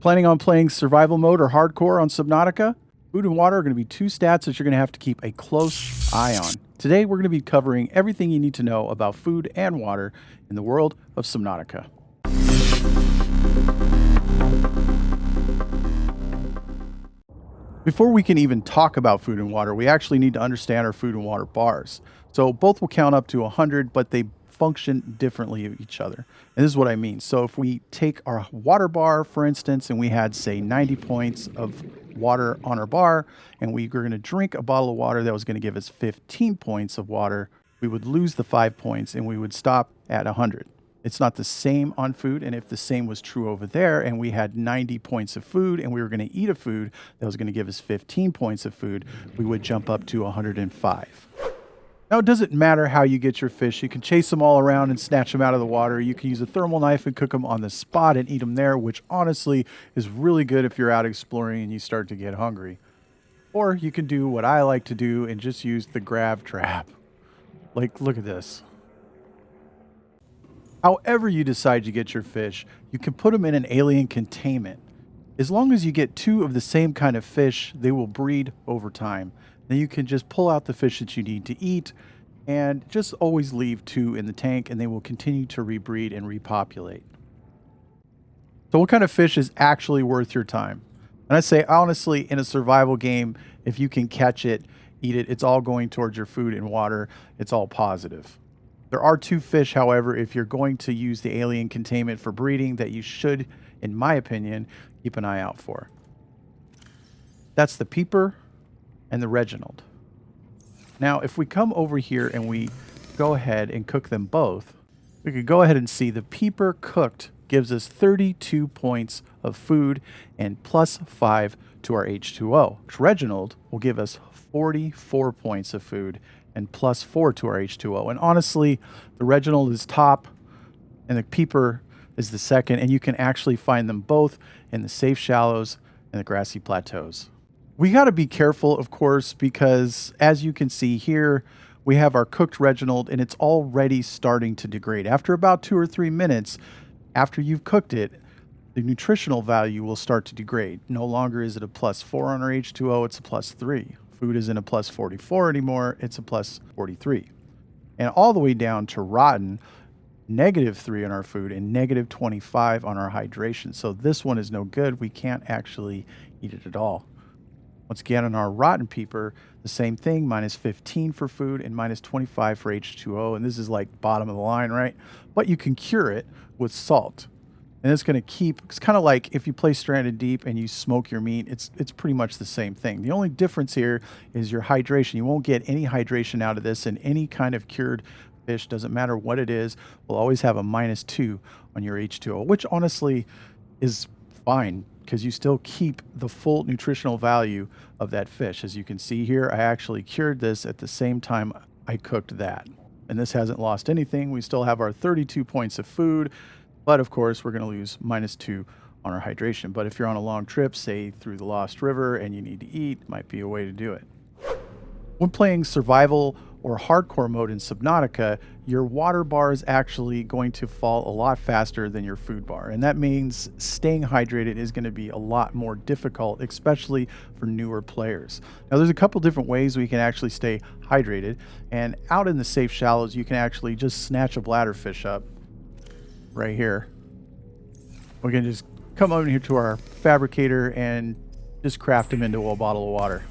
Planning on playing survival mode or hardcore on Subnautica? Food and water are going to be two stats that you're going to have to keep a close eye on. Today, we're going to be covering everything you need to know about food and water in the world of Subnautica. Before we can even talk about food and water, we actually need to understand our food and water bars. So both will count up to 100, but they function differently of each other. And this is what I mean. So if we take our water bar, for instance, and we had, say, 90 points of water on our bar, and we were going to drink a bottle of water that was going to give us 15 points of water, we would lose the 5 points and we would stop at 100. It's not the same on food, and if the same was true over there and we had 90 points of food and we were going to eat a food that was going to give us 15 points of food, we would jump up to 105. Now, it doesn't matter how you get your fish. You can chase them all around and snatch them out of the water. You can use a thermal knife and cook them on the spot and eat them there, which honestly is really good if you're out exploring and you start to get hungry. Or you can do what I like to do and just use the grab trap. Like, look at this. However you decide to get your fish, you can put them in an alien containment. As long as you get 2 of the same kind of fish, they will breed over time. Then you can just pull out the fish that you need to eat and just always leave 2 in the tank, and they will continue to rebreed and repopulate. So what kind of fish is actually worth your time? And I say, honestly, in a survival game, if you can catch it, eat it, it's all going towards your food and water. It's all positive. There are 2 fish, however, if you're going to use the alien containment for breeding, that you should, in my opinion, keep an eye out for. That's the peeper and the Reginald. Now, if we come over here and we go ahead and cook them both, we could go ahead and see the peeper cooked gives us 32 points of food and plus 5 to our H2O. Reginald will give us 44 points of food and plus 4 to our H2O. And honestly, the Reginald is top and the peeper is the second, and you can actually find them both in the safe shallows and the grassy plateaus. We got to be careful, of course, because as you can see here, we have our cooked Reginald and it's already starting to degrade. After about 2 or 3 minutes after you've cooked it, the nutritional value will start to degrade. No longer is it a plus 4 on our H2O, it's a plus 3. Food isn't a plus 44 anymore, it's a plus 43. And all the way down to rotten, -3 on our food and -25 on our hydration. So this one is no good. We can't actually eat it at all. Once again, on our rotten peeper, the same thing, -15 for food and -25 for H2O. And this is like bottom of the line, right? But you can cure it with salt. And it's going to keep, it's kind of like if you play Stranded Deep and you smoke your meat, it's pretty much the same thing. The only difference here is your hydration. You won't get any hydration out of this, and any kind of cured fish, doesn't matter what it is, will always have a -2 on your H2O, which honestly is fine because you still keep the full nutritional value of that fish. As you can see here, I actually cured this at the same time I cooked that. And this hasn't lost anything. We still have our 32 points of food, but of course we're going to lose -2 on our hydration. But if you're on a long trip, say through the Lost River, and you need to eat, might be a way to do it. When playing survival or hardcore mode in Subnautica, your water bar is actually going to fall a lot faster than your food bar. And that means staying hydrated is going to be a lot more difficult, especially for newer players. Now, there's a couple different ways we can actually stay hydrated. And out in the safe shallows, you can actually just snatch a bladderfish up right here. We can just come over here to our fabricator and just craft him into a bottle of water.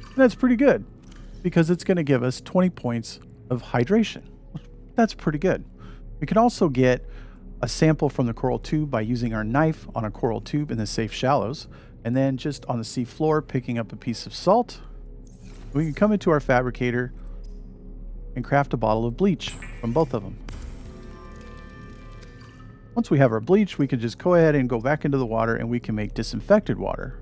And that's pretty good, because it's going to give us 20 points of hydration. That's pretty good. We can also get a sample from the coral tube by using our knife on a coral tube in the safe shallows, and then just on the sea floor picking up a piece of salt. We can come into our fabricator and craft a bottle of bleach from both of them. Once we have our bleach, we can just go ahead and go back into the water and we can make disinfected water.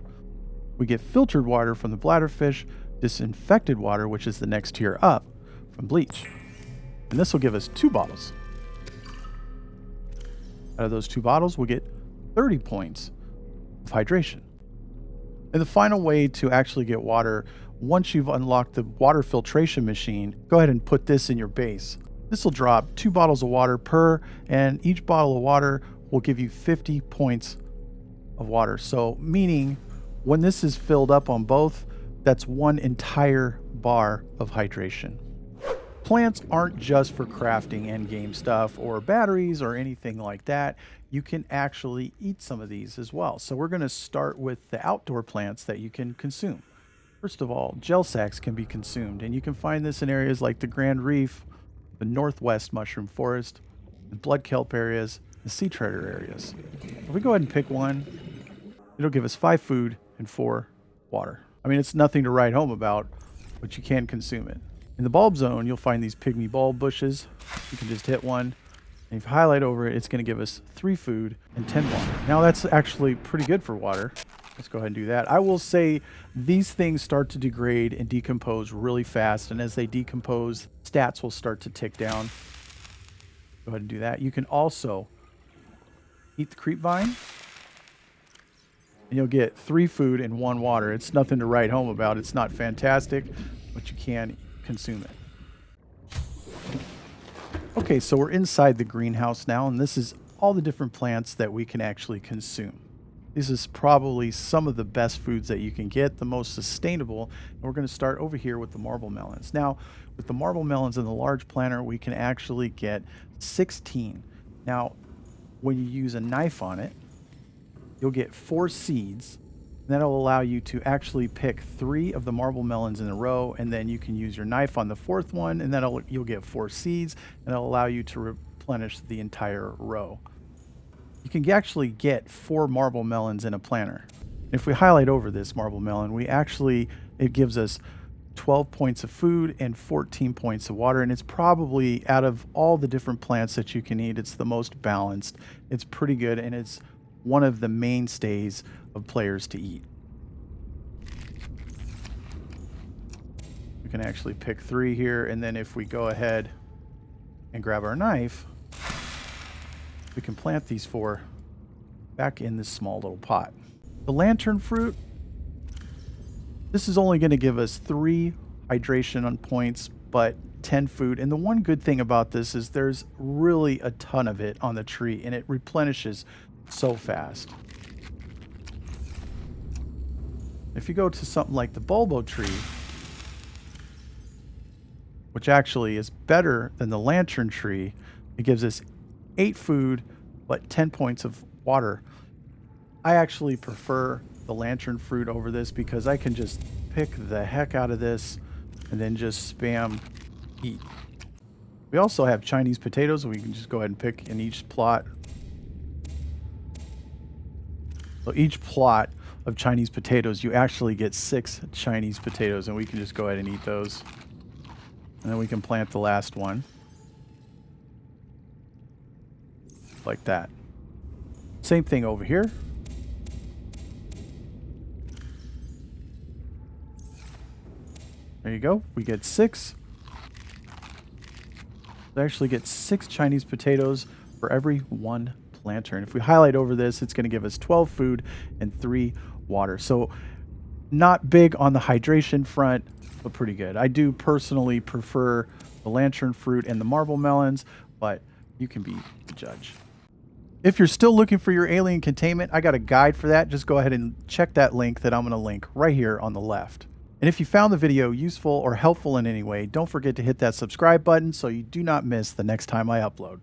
We get filtered water from the bladderfish, disinfected water, which is the next tier up, from bleach. And this will give us 2 bottles. Out of those 2 bottles, we'll get 30 points of hydration. And the final way to actually get water, once you've unlocked the water filtration machine, go ahead and put this in your base. This will drop 2 bottles of water per, and each bottle of water will give you 50 points of water. So meaning when this is filled up on both, that's one entire bar of hydration. Plants aren't just for crafting endgame stuff or batteries or anything like that. You can actually eat some of these as well. So we're going to start with the outdoor plants that you can consume. First of all, gel sacks can be consumed, and you can find this in areas like the Grand Reef, the Northwest Mushroom Forest, the blood kelp areas, the sea treader areas. If we go ahead and pick one, it'll give us 5 food and 4 water. I mean, it's nothing to write home about, but you can consume it. In the bulb zone, you'll find these pygmy bulb bushes. You can just hit one, and if you highlight over it, it's going to give us 3 food and 10 water. Now that's actually pretty good for water. Let's go ahead and do that. I will say these things start to degrade and decompose really fast, and as they decompose, stats will start to tick down. Go ahead and do that. You can also eat the creep vine, and you'll get 3 food and 1 water. It's nothing to write home about. It's not fantastic, but you can consume it. Okay, so we're inside the greenhouse now, and this is all the different plants that we can actually consume. This is probably some of the best foods that you can get, the most sustainable. And we're going to start over here with the marble melons. Now, with the marble melons in the large planter, we can actually get 16. Now, when you use a knife on it, you'll get 4 seeds. And that'll allow you to actually pick 3 of the marble melons in a row, and then you can use your knife on the 4th one, and then you'll get 4 seeds, and it'll allow you to replenish the entire row. You can actually get 4 marble melons in a planter. If we highlight over this marble melon, it gives us 12 points of food and 14 points of water, and it's probably, out of all the different plants that you can eat, it's the most balanced. It's pretty good, and it's one of the mainstays of players to eat. We can actually pick 3 here, and then if we go ahead and grab our knife, we can plant these 4 back in this small little pot. The lantern fruit, this is only going to give us 3 hydration on points, but 10 food. And the one good thing about this is there's really a ton of it on the tree, and it replenishes so fast. If you go to something like the bulbo tree, which actually is better than the lantern tree, it gives us 8 food, but 10 points of water. I actually prefer the lantern fruit over this because I can just pick the heck out of this and then just spam eat. We also have Chinese potatoes, we can just go ahead and pick in each plot. So each plot of Chinese potatoes, you actually get 6 Chinese potatoes, and we can just go ahead and eat those. And then we can plant the last one. Like that. Same thing over here. There you go. We get 6. We actually get 6 Chinese potatoes for every 1 planter. And if we highlight over this, it's going to give us 12 food and 3 water. So not big on the hydration front, but pretty good. I do personally prefer the lantern fruit and the marble melons, but you can be the judge. If you're still looking for your alien containment, I got a guide for that. Just go ahead and check that link that I'm going to link right here on the left. And if you found the video useful or helpful in any way, don't forget to hit that subscribe button so you do not miss the next time I upload.